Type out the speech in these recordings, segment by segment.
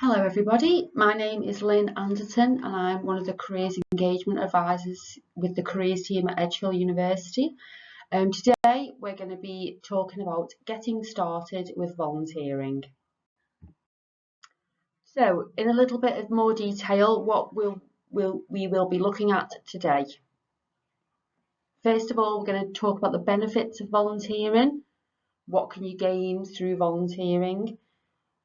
Hello everybody, my name is Lynn Anderton and I'm one of the Careers Engagement Advisors with the Careers team at Edgehill University. Today we're going to be talking about getting started with volunteering. So in a little bit of more detail, what we will be looking at today. First of all, we're going to talk about the benefits of volunteering. What can you gain through volunteering?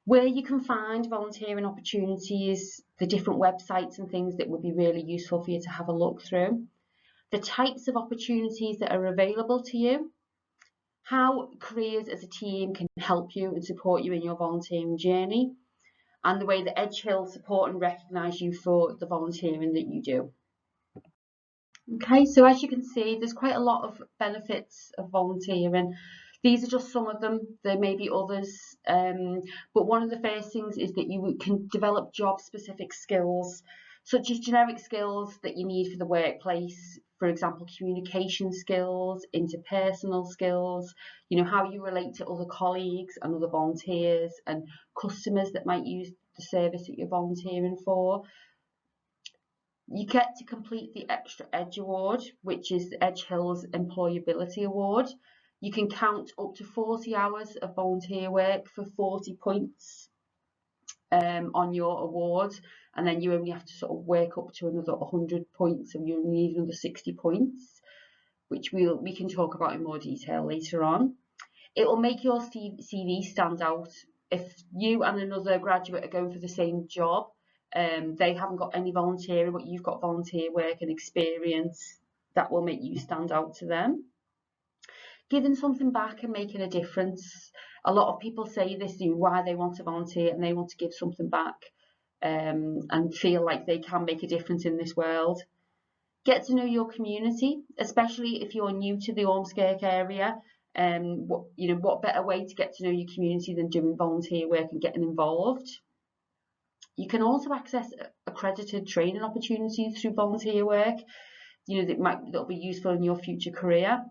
Where you can find volunteering opportunities, the different websites and things that would be really useful for you to have a look through, the types of opportunities that are available to you, how Careers as a team can help you and support you in your volunteering journey, and the way that Edgehill support and recognise you for the volunteering that you do. Okay, so as you can see, there's quite a lot of benefits of volunteering. These are just some of them. There may be others, but one of the first things is that you can develop job-specific skills, such as generic skills that you need for the workplace. For example, communication skills, interpersonal skills, how you relate to other colleagues and other volunteers and customers that might use the service that you're volunteering for. You get to complete the Extra Edge Award, which is Edghill's Employability Award. You can count up to 40 hours of volunteer work for 40 points on your award, and then you only have to sort of work up to another 100 points, and you need another 60 points, which we can talk about in more detail later on. It will make your CV stand out. If you and another graduate are going for the same job, they haven't got any volunteering, but you've got volunteer work and experience, that will make you stand out to them. Giving something back and making a difference. A lot of people say this, why they want to volunteer, and they want to give something back and feel like they can make a difference in this world. Get to know your community, especially if you're new to the Ormskirk area. What better way to get to know your community than doing volunteer work and getting involved? You can also access accredited training opportunities through volunteer work, that'll be useful in your future career.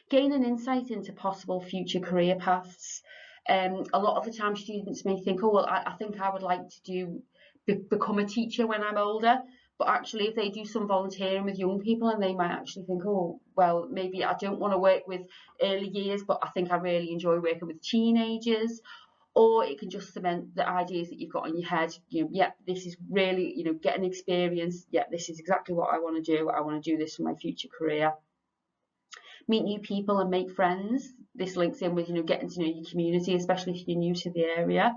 Gain an insight into possible future career paths. A lot of the time students may think, oh, well, I think I would like to become a teacher when I'm older. But actually, if they do some volunteering with young people, and they might actually think, oh, well, maybe I don't want to work with early years, but I think I really enjoy working with teenagers. Or it can just cement the ideas that you've got in your head. This is really, getting experience. This is exactly what I want to do. I want to do this for my future career. Meet new people and make friends. This links in with, getting to know your community, especially if you're new to the area.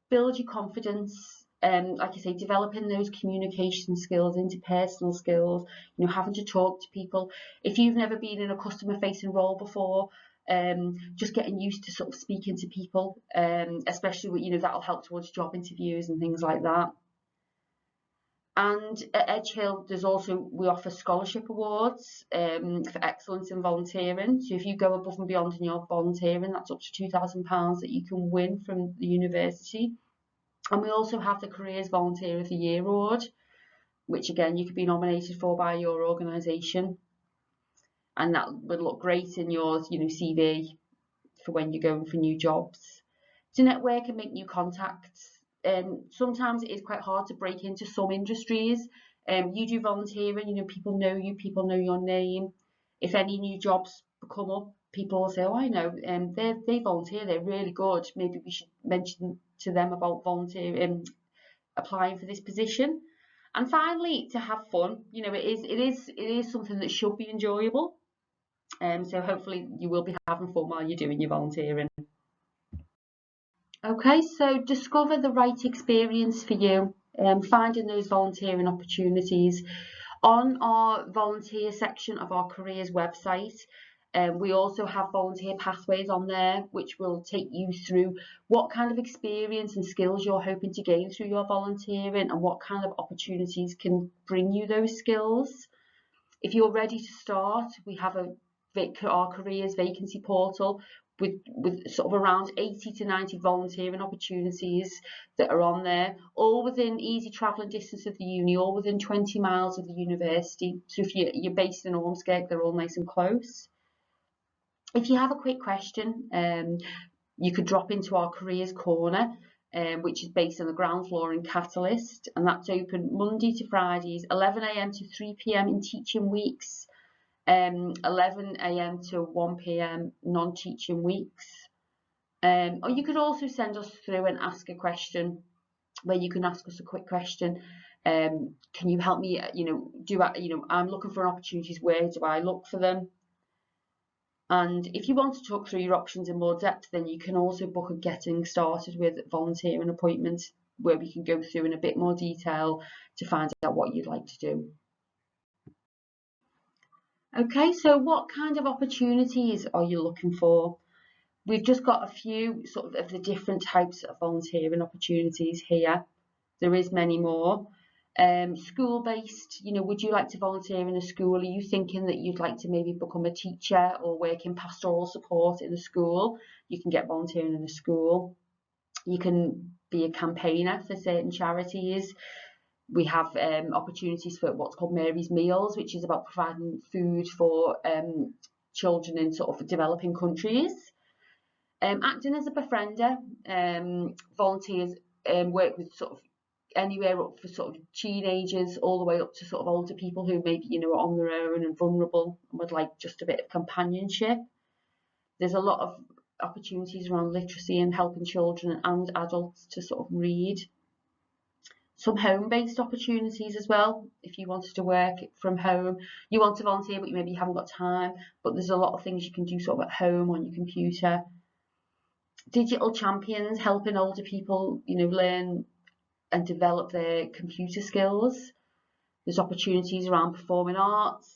Build your confidence. Like I say, developing those communication skills, interpersonal skills, having to talk to people. If you've never been in a customer-facing role before, just getting used to sort of speaking to people, especially, that'll help towards job interviews and things like that. And at Edgehill, we offer scholarship awards for excellence in volunteering. So if you go above and beyond in your volunteering, that's up to £2,000 that you can win from the university. And we also have the Careers Volunteer of the Year Award, which again, you could be nominated for by your organisation. And that would look great in your CV for when you're going for new jobs. To network and make new contacts. Sometimes it is quite hard to break into some industries. You do volunteering, people know you, people know your name. If any new jobs come up, people will say, oh, I know, they volunteer, they're really good. Maybe we should mention to them about volunteering, applying for this position. And finally, to have fun. It is something that should be enjoyable. So hopefully you will be having fun while you're doing your volunteering. Okay, so discover the right experience for you, finding those volunteering opportunities. On our volunteer section of our careers website, we also have volunteer pathways on there, which will take you through what kind of experience and skills you're hoping to gain through your volunteering and what kind of opportunities can bring you those skills. If you're ready to start, we have our careers vacancy portal with sort of around 80 to 90 volunteering opportunities that are on there, all within easy travelling distance of the uni, all within 20 miles of the university. So if you're based in Ormskirk, they're all nice and close. If you have a quick question, you could drop into our careers corner which is based on the ground floor in Catalyst, and that's open Monday to Fridays, 11 a.m. to 3 p.m. in teaching weeks, 11 a.m. to 1 p.m. non-teaching weeks. Or you could also send us through and ask a question, where you can ask us a quick question. Can you help me? I'm looking for opportunities. Where do I look for them? And if you want to talk through your options in more depth, then you can also book a getting started with volunteering appointment, where we can go through in a bit more detail to find out what you'd like to do. Okay, so what kind of opportunities are you looking for? We've just got a few sort of the different types of volunteering opportunities here. There is many more. School-based, would you like to volunteer in a school? Are you thinking that you'd like to maybe become a teacher or work in pastoral support in a school? You can get volunteering in a school. You can be a campaigner for certain charities. We have opportunities for what's called Mary's Meals, which is about providing food for children in sort of developing countries. Acting as a befriender, volunteers work with sort of anywhere up for sort of teenagers all the way up to sort of older people who maybe are on their own and vulnerable and would like just a bit of companionship. There's a lot of opportunities around literacy and helping children and adults to sort of read. Some home-based opportunities as well. If you wanted to work from home, you want to volunteer but you maybe haven't got time, but there's a lot of things you can do sort of at home on your computer. Digital champions, helping older people learn and develop their computer skills. There's opportunities around performing arts,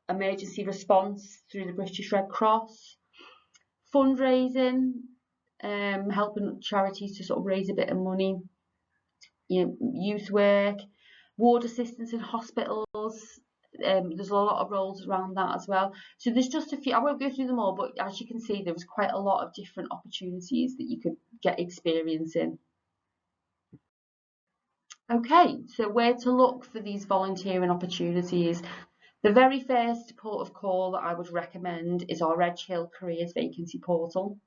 emergency response through the British Red Cross, fundraising, helping charities to sort of raise a bit of money, youth work, ward assistance in hospitals. There's a lot of roles around that as well. So there's just a few. I won't go through them all, but as you can see, there was quite a lot of different opportunities that you could get experience in. Okay, so where to look for these volunteering opportunities? The very first port of call that I would recommend is our Edgehill Careers Vacancy Portal.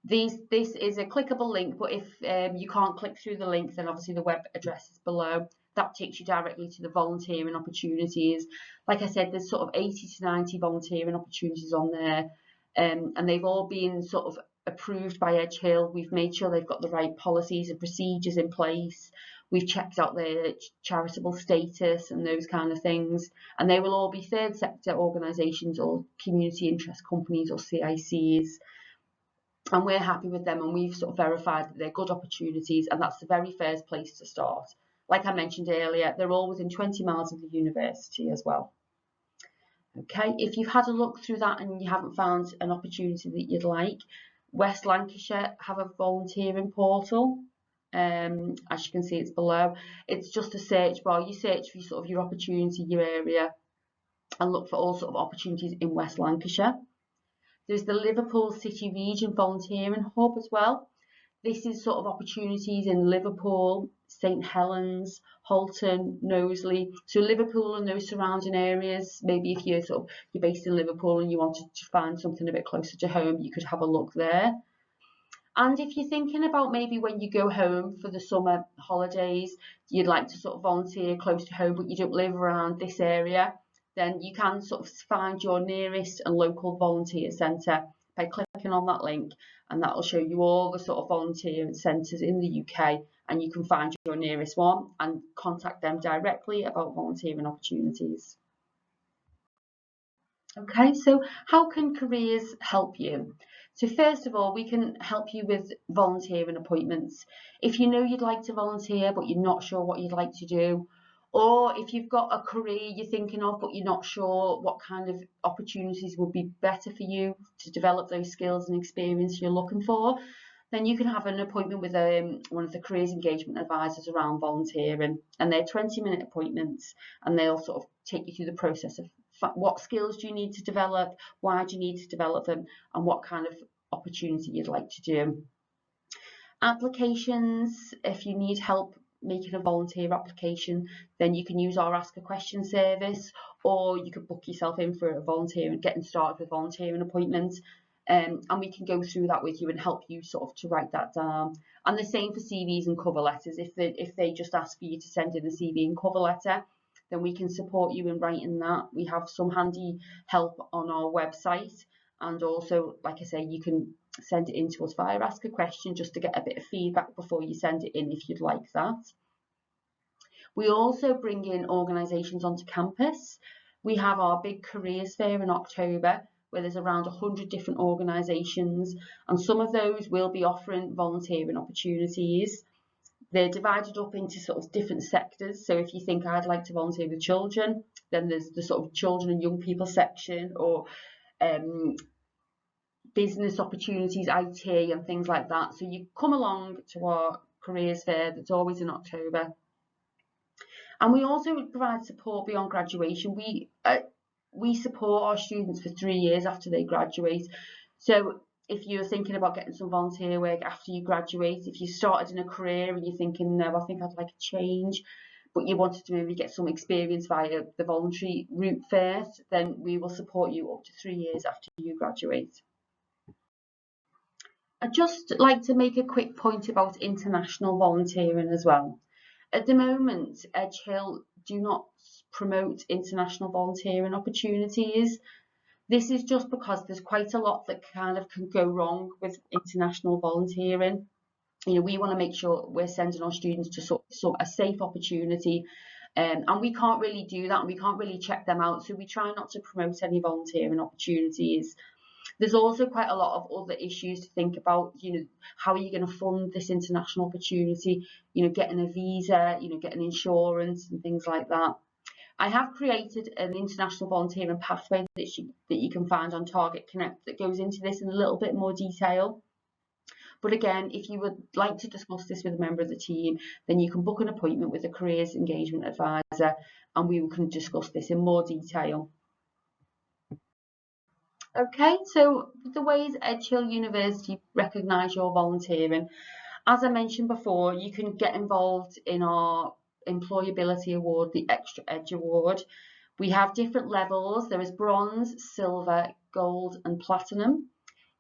This is a clickable link, but if you can't click through the link, then obviously the web address is below. That takes you directly to the volunteering opportunities. Like I said, there's sort of 80 to 90 volunteering opportunities on there, and they've all been sort of approved by Edgehill. We've made sure they've got the right policies and procedures in place. We've checked out their charitable status and those kind of things, and they will all be third sector organisations or community interest companies or CICs. And we're happy with them, and we've sort of verified that they're good opportunities, and that's the very first place to start. Like I mentioned earlier, they're all within 20 miles of the university as well. Okay, if you've had a look through that and you haven't found an opportunity that you'd like, West Lancashire have a volunteering portal. As you can see, it's below. It's just a search bar. You search for sort of your opportunity, your area, and look for all sort of opportunities in West Lancashire. There's the Liverpool City Region Volunteering Hub as well. This is sort of opportunities in Liverpool, St Helens, Halton, Knowsley. So Liverpool and those surrounding areas. Maybe if you're based in Liverpool and you wanted to find something a bit closer to home, you could have a look there. And if you're thinking about maybe when you go home for the summer holidays, you'd like to sort of volunteer close to home, but you don't live around this area, then you can sort of find your nearest and local volunteer centre by clicking on that link, and that will show you all the sort of volunteer centres in the UK, and you can find your nearest one and contact them directly about volunteering opportunities. Okay, so how can careers help you? So first of all, we can help you with volunteering appointments. If you know you'd like to volunteer, but you're not sure what you'd like to do, or if you've got a career you're thinking of, but you're not sure what kind of opportunities would be better for you to develop those skills and experience you're looking for, then you can have an appointment with one of the careers engagement advisors around volunteering, and they're 20-minute appointments, and they'll sort of take you through the process of what skills do you need to develop, why do you need to develop them, and what kind of opportunity you'd like to do. Applications, if you need help making a volunteer application, then you can use our Ask a Question service, or you could book yourself in for a volunteer and getting started with volunteering appointments. and we can go through that with you and help you sort of to write that down. And the same for CVs and cover letters. If they just ask for you to send in a CV and cover letter, then we can support you in writing that. We have some handy help on our website, and also, like I say, you can send it in to us via Ask a Question just to get a bit of feedback before you send it in if you'd like that. We also bring in organisations onto campus. We have our big careers fair in October, where there's around 100 different organisations, and some of those will be offering volunteering opportunities. They're divided up into sort of different sectors. So if you think I'd like to volunteer with children, then there's the sort of children and young people section, or business opportunities, IT and things like that. So you come along to our careers fair that's always in October. And we also provide support beyond graduation. We support our students for 3 years after they graduate. So if you're thinking about getting some volunteer work after you graduate, if you started in a career and you're thinking, no, I think I'd like a change, but you wanted to maybe get some experience via the voluntary route first, then we will support you up to 3 years after you graduate. I'd just like to make a quick point about international volunteering as well. At the moment, Edge Hill do not promote international volunteering opportunities. This is just because there's quite a lot that kind of can go wrong with international volunteering. You know, we want to make sure we're sending our students to sort a safe opportunity, and we can't really do that, and we can't really check them out. So we try not to promote any volunteering opportunities. There's also quite a lot of other issues to think about. You know, how are you going to fund this international opportunity? You know, getting a visa, you know, getting insurance and things like that. I have created an international volunteering pathway that you can find on Target Connect that goes into this in a little bit more detail. But again, if you would like to discuss this with a member of the team, then you can book an appointment with a careers engagement advisor and we can discuss this in more detail. Okay, so the ways Edge Hill University recognise your volunteering. As I mentioned before, you can get involved in our Employability Award, the Extra Edge Award. We have different levels. There is bronze, silver, gold and platinum.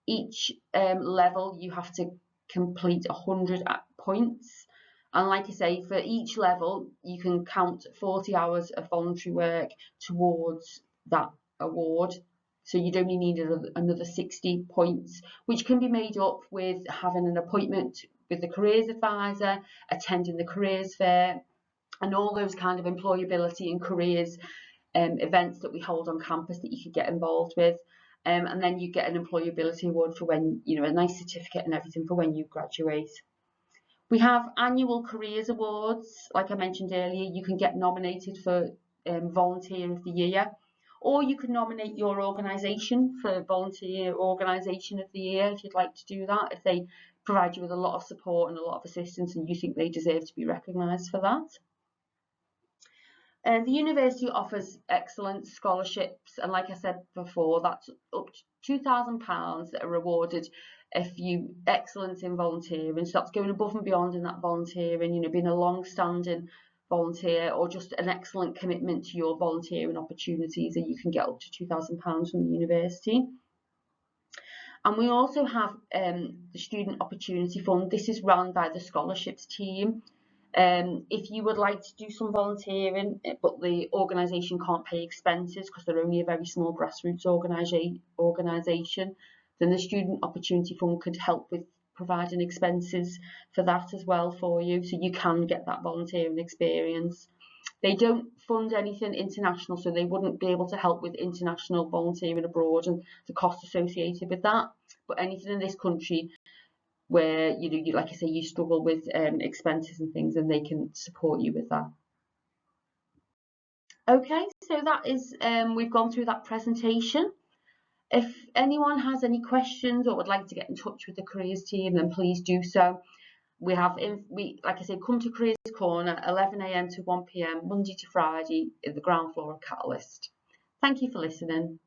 Each level you have to complete 100 points. And like I say, for each level, you can count 40 hours of voluntary work towards that award. So you'd only need another 60 points, which can be made up with having an appointment with the careers advisor, attending the careers fair, and all those kind of employability and careers events that we hold on campus that you could get involved with. And then you get an employability award for when, you know, a nice certificate and everything for when you graduate. We have annual careers awards. Like I mentioned earlier, you can get nominated for Volunteer of the Year, or you can nominate your organisation for Volunteer Organisation of the Year if you'd like to do that, if they provide you with a lot of support and a lot of assistance and you think they deserve to be recognised for that. The university offers excellent scholarships, and like I said before, that's up to £2,000 that are awarded if you excellent in volunteering. So that's going above and beyond in that volunteering, you know, being a long-standing volunteer or just an excellent commitment to your volunteering opportunities, and you can get up to £2,000 from the university. And we also have the Student Opportunity Fund. This is run by the scholarships team. If you would like to do some volunteering, but the organisation can't pay expenses because they're only a very small grassroots organisation, then the Student Opportunity Fund could help with providing expenses for that as well for you, so you can get that volunteering experience. They don't fund anything international, so they wouldn't be able to help with international volunteering abroad and the costs associated with that. But anything in this country where, you know, like I say, you struggle with expenses and things, and they can support you with that. Okay, so that is, we've gone through that presentation. If anyone has any questions or would like to get in touch with the careers team, then please do so. We have, like I said, come to Careers Corner 11 AM to 1 PM, Monday to Friday, at the ground floor of Catalyst. Thank you for listening.